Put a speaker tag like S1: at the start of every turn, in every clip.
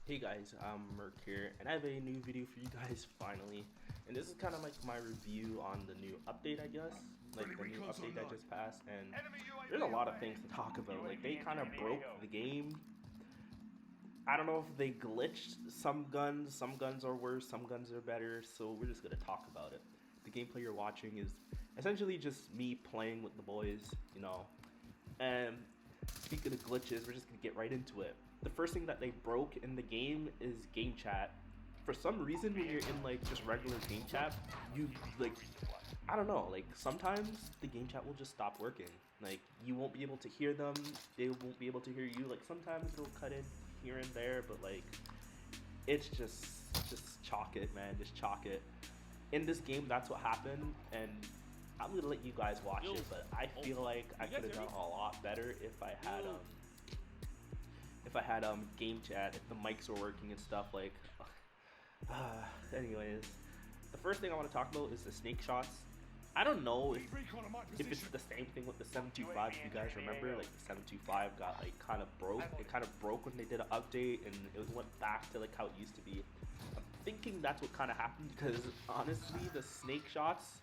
S1: Hey guys, I'm Merc here, and I have a new video for you guys finally. And this is kind of like my review on the new update, I guess. Like the new update that just passed, and there's a lot of things to talk about. Like they kind of broke the game. I don't know if they glitched some guns are worse, some guns are better, so we're just gonna talk about it. The gameplay you're watching is essentially just me playing with the boys, and speaking of glitches, we're just gonna get right into it. The first thing that they broke in the game is game chat. For some reason, when you're in like just regular game chat, you like, I don't know, like sometimes the game chat will just stop working. Like you won't be able to hear them, they won't be able to hear you. Like sometimes it'll cut in here and there, but like it's just chalk it, man. Just chalk it. In this game, that's what happened, and I'm gonna let you guys watch it. But I feel like I could have done a lot better if I had game chat, if the mics were working and stuff. Like, anyways, the first thing I want to talk about is the snake shots. I don't know if it's the same thing with the 725. If you guys remember, like the 725 got like kind of broke. It kind of broke when they did an update, and it went back to like how it used to be. I'm thinking that's what kind of happened because honestly, the snake shots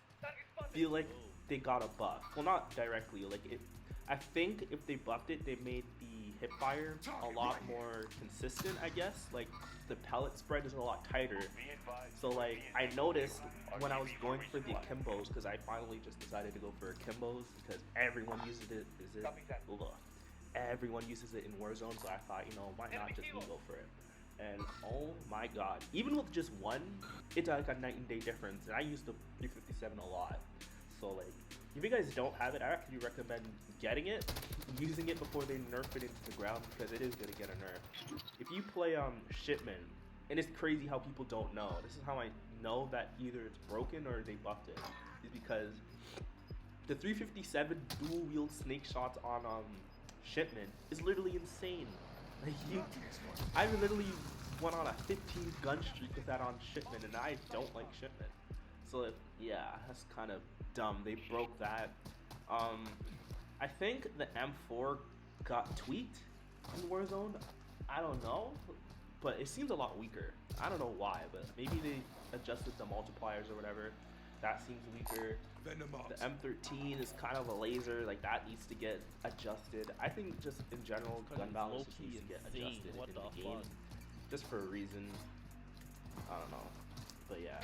S1: feel like they got a buff. Well, not directly. Like it, I think if they buffed it, they made the hip fire a lot more consistent. I guess like the pellet spread is a lot tighter. So like I noticed when I was going for the akimbos, because I finally just decided to go for akimbos because everyone uses it. Everyone uses it in Warzone, so I thought, why not just me go for it? And oh my god, even with just one, it's like a night and day difference. And I use the 357 a lot, so like if you guys don't have it, I actually recommend getting it, using it before they nerf it into the ground, because it is gonna get a nerf. If you play Shipment, and it's crazy how people don't know. This is how I know that either it's broken or they buffed it. Is because the 357 dual wield snake shots on Shipment is literally insane. Like I literally went on a 15 gun streak with that on Shipment, and I don't like Shipment. So yeah, that's kind of dumb. They broke that. I think the M4 got tweaked in Warzone. I don't know, but it seems a lot weaker. I don't know why, but maybe they adjusted the multipliers or whatever. That seems weaker. The M13 is kind of a laser, like that needs to get adjusted. I think just in general, gun balance just needs to get adjusted in the game, just for a reason. I don't know, but yeah.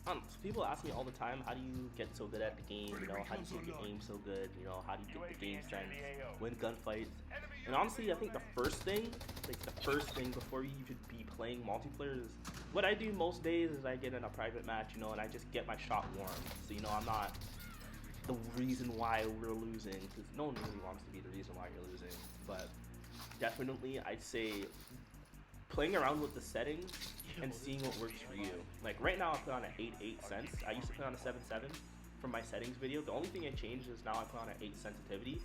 S1: So people ask me all the time, how do you get so good at the game? How do you get your aim so good? How do you get the game sense, win gunfights? And honestly, I think the first thing before you even be playing multiplayer is what I do most days is I get in a private match, and I just get my shot warm. So I'm not the reason why we're losing, because no one really wants to be the reason why you're losing. But definitely, I'd say playing around with the settings and seeing what works for you. Like right now I put on an 8.8 sense. I used to put on a 7.7 from my settings video. The only thing I changed is now I put on an 8 sensitivity,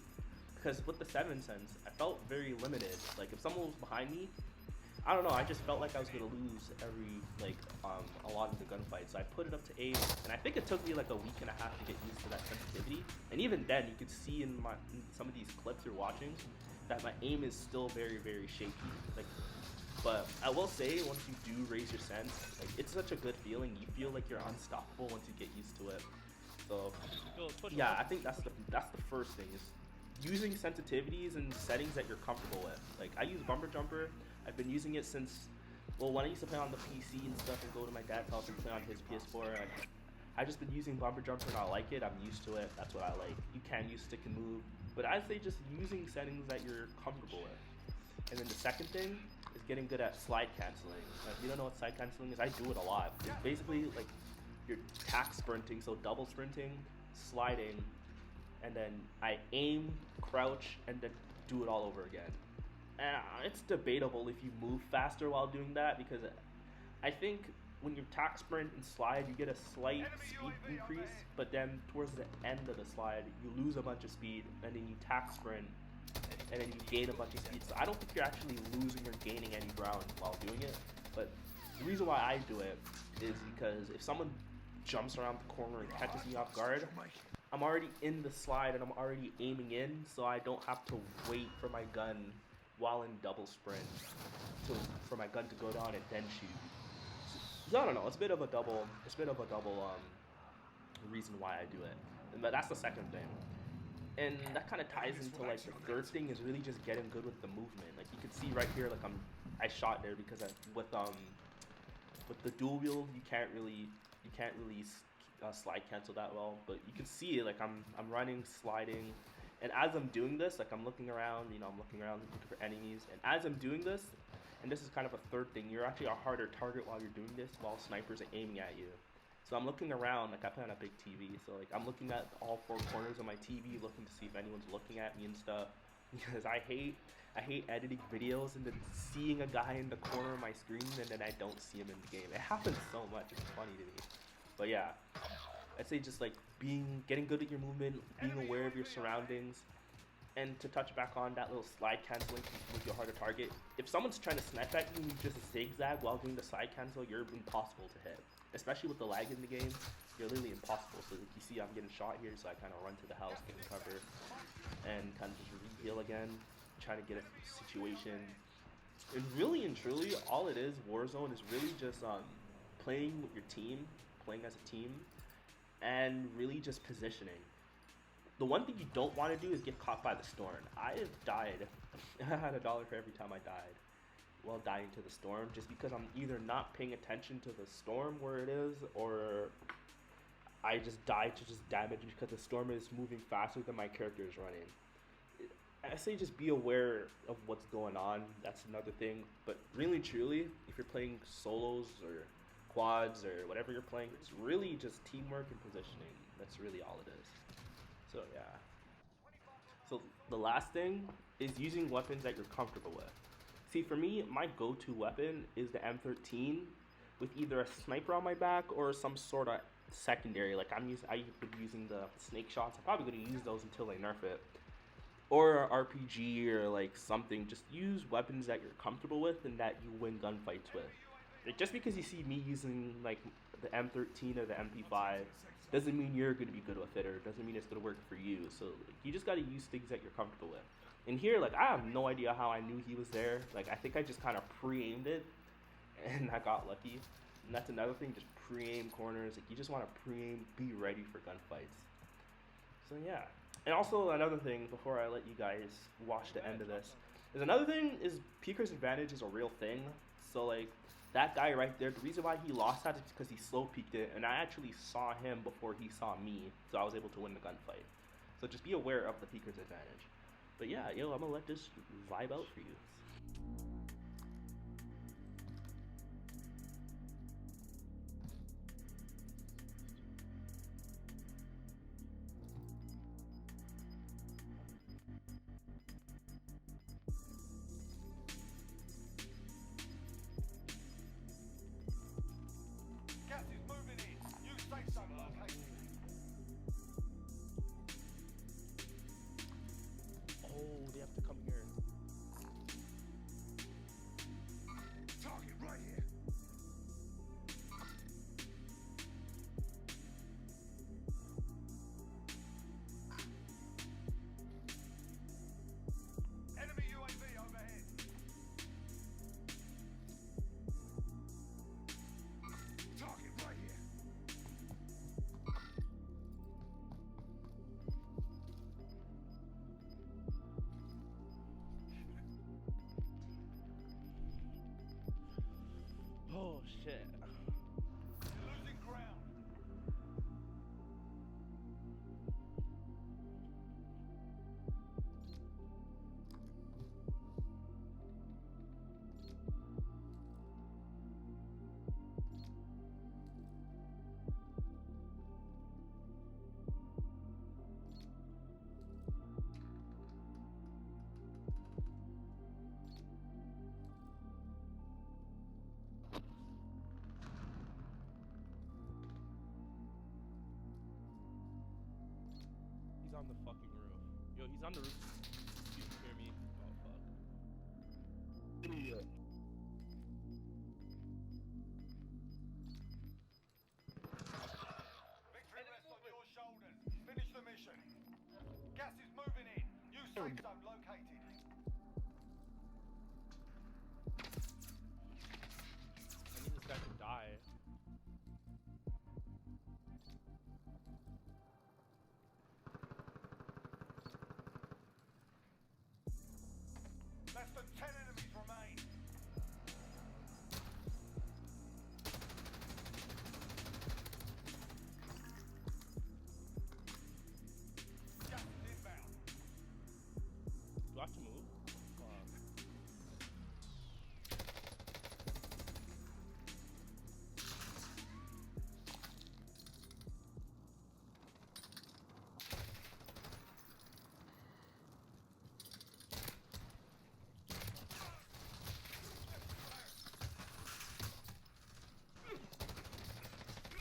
S1: because with the 7 sense I felt very limited. Like if someone was behind me, I don't know, I just felt like I was gonna lose every a lot of the gunfights. So I put it up to 8, and I think it took me like a week and a half to get used to that sensitivity. And even then, you could see in some of these clips you're watching that my aim is still very shaky. But I will say, once you do raise your sense, like it's such a good feeling. You feel like you're unstoppable once you get used to it. So yeah, I think that's the first thing, is using sensitivities and settings that you're comfortable with. Like I use Bumper Jumper. I've been using it since, well, when I used to play on the PC and stuff and go to my dad's house and play on his PS4. I've just been using Bumper Jumper and I like it. I'm used to it. That's what I like. You can use stick and move, but I'd say just using settings that you're comfortable with. And then the second thing is getting good at slide canceling. If you don't know what slide canceling is, I do it a lot. It's basically like you're tack sprinting, so double sprinting, sliding, and then I aim, crouch, and then do it all over again. And it's debatable if you move faster while doing that, because I think when you tack sprint and slide, you get a slight speed increase, but then towards the end of the slide, you lose a bunch of speed, and then you tack sprint, and then you gain a bunch of speed. So I don't think you're actually losing or gaining any ground while doing it. But the reason why I do it is because if someone jumps around the corner and catches me off guard, I'm already in the slide and I'm already aiming in, so I don't have to wait for my gun while in double sprint to for my gun to go down and then shoot. So I don't know. It's a bit of a double. It's a bit of a double reason why I do it. But that's the second thing. And that kind of ties into like the third thing is really just getting good with the movement. Like you can see right here, like I shot there because with the dual wield you can't really slide cancel that well. But you can see like I'm running, sliding, and as I'm doing this, like I'm looking around, I'm looking around looking for enemies. And as I'm doing this, and this is kind of a third thing, you're actually a harder target while you're doing this while snipers are aiming at you. So I'm looking around, like I play on a big TV, so like I'm looking at all four corners of my TV, looking to see if anyone's looking at me and stuff. Because I hate editing videos and then seeing a guy in the corner of my screen and then I don't see him in the game. It happens so much, it's funny to me. But yeah, I'd say just like getting good at your movement, being aware of your surroundings, and to touch back on that little slide canceling to make you a harder target. If someone's trying to snipe at you and you just zigzag while doing the slide cancel, you're impossible to hit. Especially with the lag in the game, you're literally impossible. So like you see I'm getting shot here, so I kind of run to the house, get in cover, and kind of just reheal again, trying to get a situation. And really and truly, all it is, Warzone, is really just playing with your team, playing as a team, and really just positioning. The one thing you don't want to do is get caught by the storm. I have died. I had $1 for every time I died while dying to the storm, just because I'm either not paying attention to the storm where it is, or I just die to just damage because the storm is moving faster than my character is running. I say just be aware of what's going on. That's another thing. But really truly, if you're playing solos or quads or whatever you're playing, it's really just teamwork and positioning. That's really all it is. So yeah. So the last thing is using weapons that you're comfortable with. See, for me, my go-to weapon is the M13 with either a sniper on my back or some sort of secondary. Like I've been using the snake shots. I'm probably going to use those until they nerf it. Or an RPG or like something. Just use weapons that you're comfortable with and that you win gunfights with. Like, just because you see me using like the M13 or the MP5 doesn't mean you're going to be good with it, or doesn't mean it's going to work for you. So like, you just got to use things that you're comfortable with. And here, like, I have no idea how I knew he was there. Like, I think I just kind of pre-aimed it, and I got lucky. And that's another thing, just pre-aim corners. Like, you just want to pre-aim, be ready for gunfights. So yeah. And also another thing, before I let you guys watch the end of this, is another thing is Peeker's advantage is a real thing. So like, that guy right there, the reason why he lost that is because he slow peeked it, and I actually saw him before he saw me, so I was able to win the gunfight. So just be aware of the Peeker's advantage. But yeah, I'm gonna let this vibe out for you.
S2: Gas is moving in. You safe zone located.
S1: Oh, they have to come here.
S2: Target right here. Enemy UAV overhead. Target right here.
S1: Oh shit.
S2: You're losing ground.
S1: He's on the fucking roof. Yo, he's on the roof. You can hear me. Oh fuck. Yeah.
S2: Victory rests on your shoulders. Finish the mission. Gas is moving in. New safe zone located.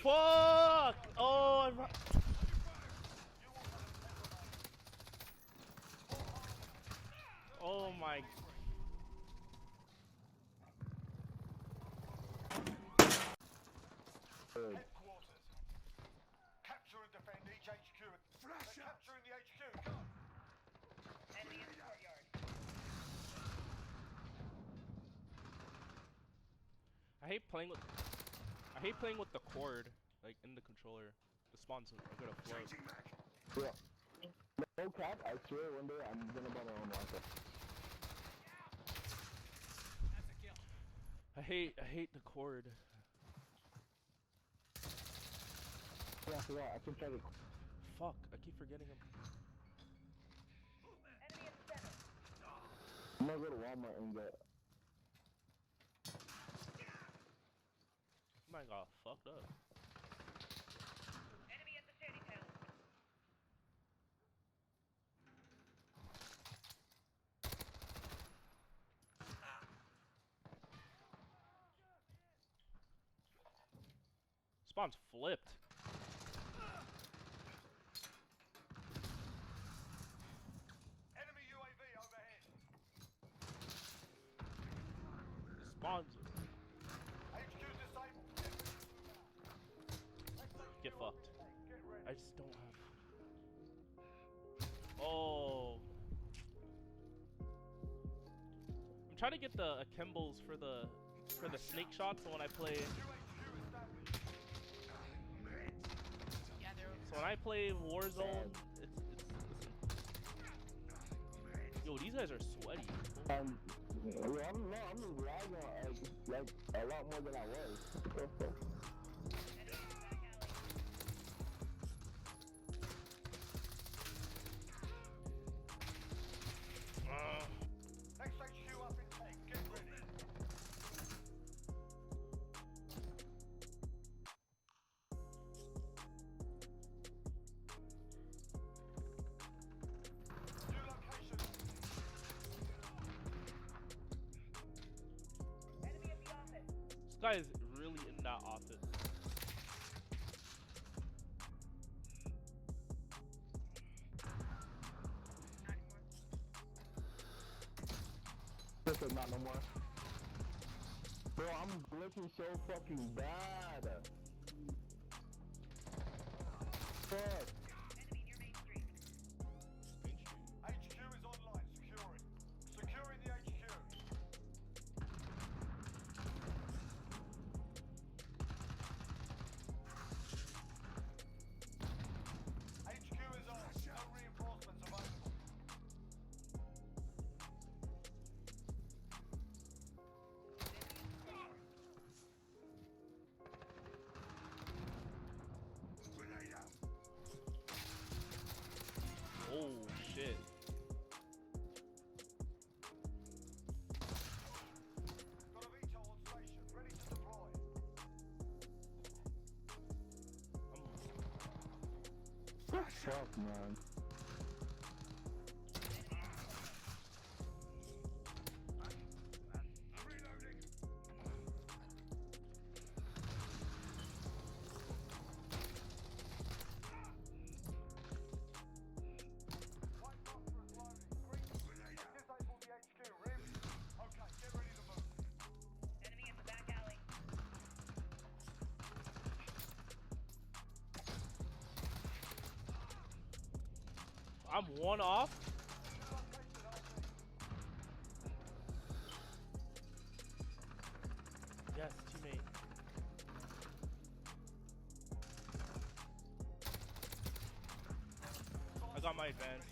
S1: Fuck! Oh, I'm... Oh my...
S2: Headquarters. Capture and defend each HQ. They're capturing the HQ. Go.
S3: Enemy in the courtyard.
S1: I hate playing with the cord, like in the controller. The spawns are gonna float.
S4: Yeah. No cap, I swear one day I'm gonna buy my own rocket.
S1: I hate the cord.
S4: Yeah, I can try to.
S1: Fuck, I keep forgetting him.
S3: Enemy in the center.
S4: I'm gonna go to Walmart and get.
S1: My god, fucked up.
S3: Enemy at the shanty town.
S1: Spawn's flipped.
S2: Enemy UAV overhead.
S1: Spawn's
S2: HQ disabled.
S1: get fucked.
S2: Get ready.
S1: I just don't have. Oh. I'm trying to get the Akimbals for the snake shots so when I play.
S2: HQ established.
S1: So when I play Warzone, it's yo, these guys are sweaty.
S4: I'm just lagging like a lot more than I was.
S2: Next HQ up in 10. Get ready. New location.
S3: Enemy at the office.
S1: This guy is really in that office.
S4: This is not no more. Bro, I'm glitching so fucking bad. Fuck.
S3: Enemy near Main Street.
S2: HQ is online. Securing. Securing the HQ. HQ is on. No reinforcements available. Grenade out.
S1: Oh shit.
S2: Got a VTOL on station. Ready to deploy.
S4: Fuck, man.
S2: Reloading. White bunker is loading. Green. Disable the HQ. Rim. Okay, get ready to move.
S3: Enemy in the back alley.
S1: I'm one off.
S2: Location ID.
S1: Yes, teammate. I got my advance.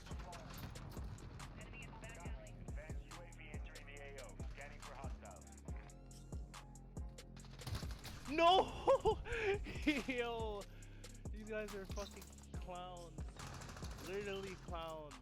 S3: Enemy in the back alley.
S2: Advanced UAV entering the AO. Scanning for hostiles.
S1: No! Yo! These guys are fucking clowns. Literally clowns.